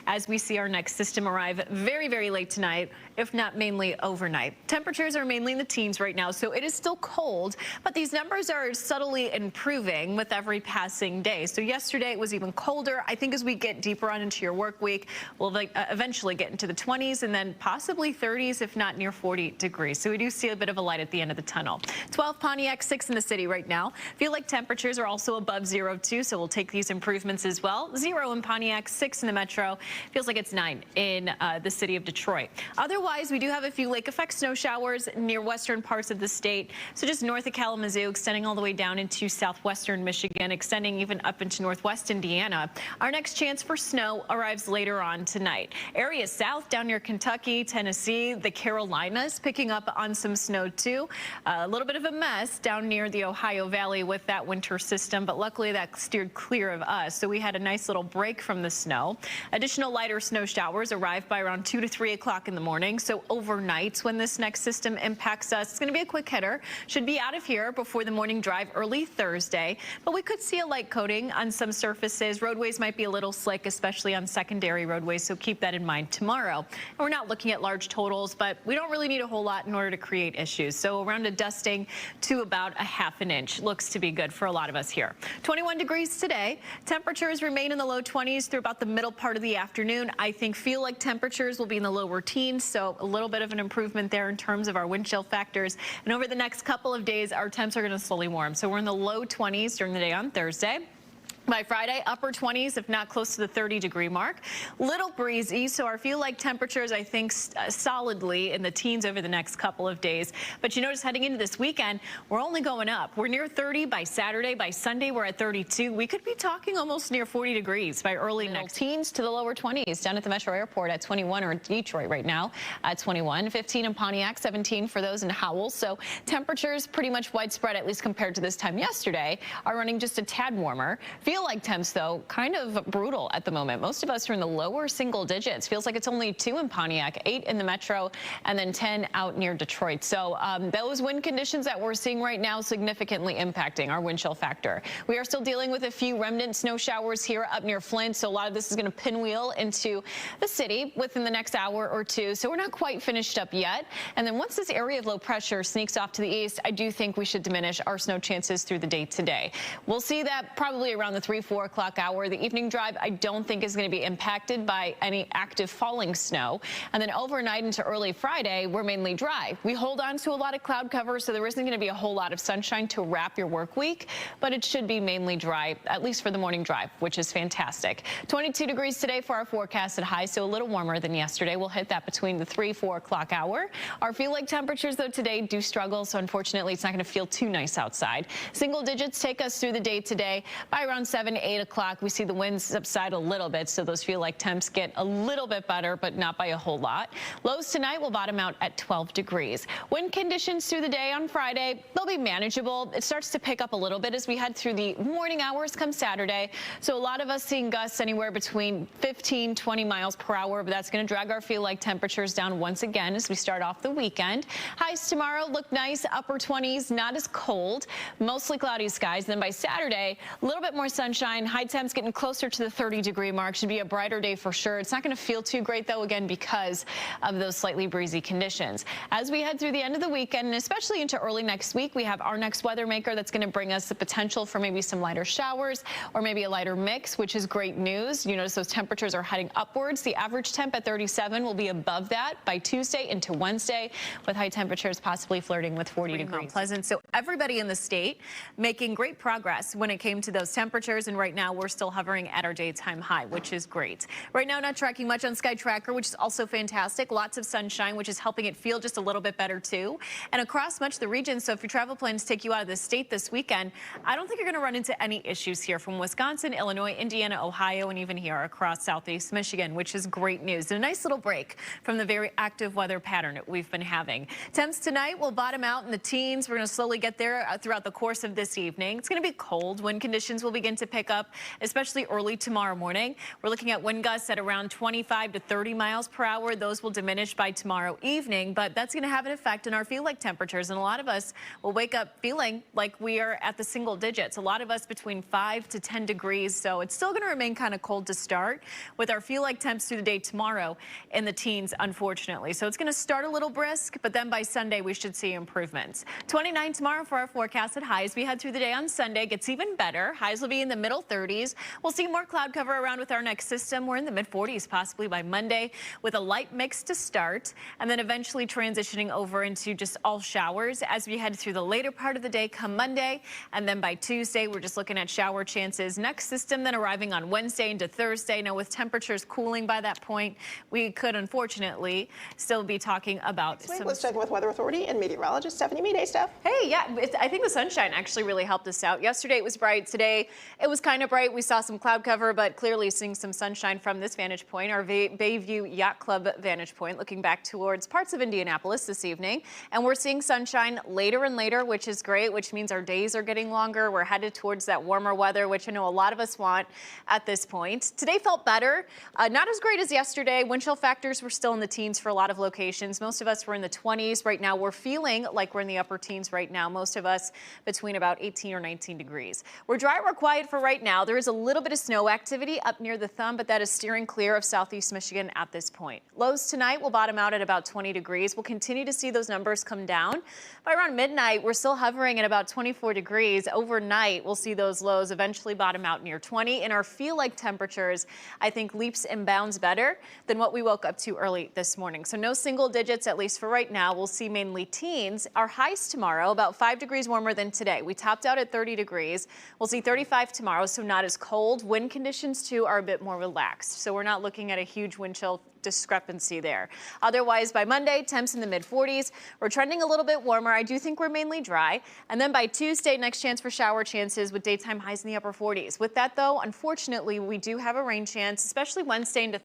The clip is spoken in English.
as we see our next system arrive very, very late tonight, if not mainly overnight. Temperatures are mainly in the teens right now, so it is still cold, but these numbers are subtly improving with every passing day. So yesterday it was even colder. I think as we get deeper on into your work week, we'll eventually get into the 20s and then possibly 30s, if not near 40 degrees. So we do see a bit of a light at the end of the tunnel. 12 Pontiac, 6 in the city right now. Feel like temperatures are also above 0 too, so we'll take these improvements as well. 0 in Pontiac, 6 in the metro. Feels like it's 9 in the city of Detroit. Otherwise, we do have a few lake effect snow showers near western parts of the state. So just north of Kalamazoo, extending all the way down into southwestern Michigan, extending even up into northwest Indiana. Our next chance for snow arrives later on tonight. Areas south down near Kentucky, Tennessee, the Carolinas picking up on some snow too. A little bit of a mess down near the Ohio Valley with that winter system, but luckily that steered clear of us. So we had a nice little break from the snow. Additional lighter snow showers arrive by around 2 to 3 o'clock in the morning. So overnight when this next system impacts us, it's going to be a quick hitter. Should be out of here before the morning drive early Thursday, but we could see a light coating on some surfaces. Roadways might be a little slick, especially on secondary roadways, so keep that in mind tomorrow. And we're not looking at large totals, but we don't really need a whole lot in order to create issues. So around a dusting to about a ½ an inch looks to be good for a lot of us here. 21 degrees today. Temperatures remain in the low 20s through about the middle part of the afternoon. I think feel like temperatures will be in the lower teens, so a little bit of an improvement there in terms of our wind chill factors. And over the next couple of days, our temps are going to slowly warm. So we're in the low 20s during the day on Thursday. By Friday, upper 20s, if not close to the 30-degree mark. Little breezy, so our feel like temperatures, I think, solidly in the teens over the next couple of days. But you notice heading into this weekend, we're only going up. We're near 30 by Saturday. By Sunday, we're at 32. We could be talking almost near 40 degrees by early next. Teens to the lower 20s down at the Metro Airport at 21, or in Detroit right now at 21. 15 in Pontiac, 17 for those in Howell. So temperatures pretty much widespread, at least compared to this time yesterday, are running just a tad warmer. Feel like temps, though, kind of brutal at the moment. Most of us are in the lower single digits. Feels like it's only 2 in Pontiac, 8 in the metro, and then 10 out near Detroit. So those wind conditions that we're seeing right now significantly impacting our wind chill factor. We are still dealing with a few remnant snow showers here up near Flint, so a lot of this is going to pinwheel into the city within the next hour or two. So we're not quite finished up yet. And then once this area of low pressure sneaks off to the east, I do think we should diminish our snow chances through the day today. We'll see that probably around the 3-4 o'clock hour. The evening drive, I don't think is going to be impacted by any active falling snow. And then overnight into early Friday, we're mainly dry. We hold on to a lot of cloud cover, so there isn't going to be a whole lot of sunshine to wrap your work week, but it should be mainly dry, at least for the morning drive, which is fantastic. 22 degrees today for our forecasted high, so a little warmer than yesterday. We'll hit that between the 3-4 o'clock hour. Our feel like temperatures, though, today do struggle, so unfortunately, it's not going to feel too nice outside. Single digits take us through the day today. By around 7-8 o'clock, we see the winds subside a little bit, so those feel like temps get a little bit better, but not by a whole lot. Lows tonight will bottom out at 12 degrees. Wind conditions through the day on Friday, they'll be manageable. It starts to pick up a little bit as we head through the morning hours come Saturday. So a lot of us seeing gusts anywhere between 15, 20 miles per hour, but that's going to drag our feel like temperatures down once again as we start off the weekend. Highs tomorrow look nice, upper 20s, not as cold, mostly cloudy skies. Then by Saturday, a little bit more sunshine. High temps getting closer to the 30-degree mark. Should be a brighter day for sure. It's not going to feel too great, though, again, because of those slightly breezy conditions. As we head through the end of the weekend, and especially into early next week, we have our next weather maker that's going to bring us the potential for maybe some lighter showers or maybe a lighter mix, which is great news. You notice those temperatures are heading upwards. The average temp at 37 will be above that by Tuesday into Wednesday, with high temperatures possibly flirting with 40 degrees. Pleasant. So everybody in the state making great progress when it came to those temperatures, and right now we're still hovering at our daytime high, which is great. Right now, not tracking much on Sky Tracker, which is also fantastic. Lots of sunshine, which is helping it feel just a little bit better too. And across much of the region, so if your travel plans take you out of the state this weekend, I don't think you're going to run into any issues here from Wisconsin, Illinois, Indiana, Ohio, and even here across southeast Michigan, which is great news. And a nice little break from the very active weather pattern that we've been having. Temps tonight will bottom out in the teens. We're going to slowly get there throughout the course of this evening. It's going to be cold. Wind conditions will begin to to pick up, especially early tomorrow morning. We're looking at wind gusts at around 25 to 30 miles per hour. Those will diminish by tomorrow evening, but that's going to have an effect on our feel-like temperatures. And a lot of us will wake up feeling like we are at the single digits. A lot of us between 5 to 10 degrees. So it's still going to remain kind of cold to start with our feel-like temps through the day tomorrow in the teens, unfortunately. So it's going to start a little brisk, but then by Sunday we should see improvements. 29 tomorrow for our forecasted highs. We head through the day on Sunday. Gets even better. Highs will be in the middle 30s. We'll see more cloud cover around with our next system. We're in the mid 40s possibly by Monday with a light mix to start, and then eventually transitioning over into just all showers as we head through the later part of the day come Monday. And then by Tuesday, we're just looking at shower chances. Next system then arriving on Wednesday into Thursday. Now with temperatures cooling by that point, we could unfortunately still be talking about Let's check with Weather Authority and meteorologist Stephanie Mead. Hey, Steph. Hey, yeah, I think the sunshine actually really helped us out. Yesterday it was bright. Today it was kind of bright. We saw some cloud cover, but clearly seeing some sunshine from this vantage point, our Bayview Yacht Club vantage point, looking back towards parts of Indianapolis this evening. And we're seeing sunshine later and later, which is great, which means our days are getting longer. We're headed towards that warmer weather, which I know a lot of us want at this point. Today felt better. Not as great as yesterday. Wind chill factors were still in the teens for a lot of locations. Most of us were in the 20s. Right now we're feeling like we're in the upper teens right now. Most of us between about 18 or 19 degrees. We're dry, we're quiet for right now. There is a little bit of snow activity up near the thumb, but that is steering clear of southeast Michigan at this point. Lows tonight will bottom out at about 20 degrees. We'll continue to see those numbers come down. By around midnight, we're still hovering at about 24 degrees. Overnight, we'll see those lows eventually bottom out near 20. And our feel-like temperatures, I think, leaps and bounds better than what we woke up to early this morning. So no single digits, at least for right now. We'll see mainly teens. Our highs tomorrow, about 5 degrees warmer than today. We topped out at 30 degrees. We'll see 35 tomorrow, so not as cold. Wind conditions, too, are a bit more relaxed. So we're not looking at a huge wind chill discrepancy there. Otherwise, by Monday, temps in the mid 40s. We're trending a little bit warmer. I do think we're mainly dry. And then by Tuesday, next chance for shower chances with daytime highs in the upper 40s. With that, though, unfortunately, we do have a rain chance, especially Wednesday into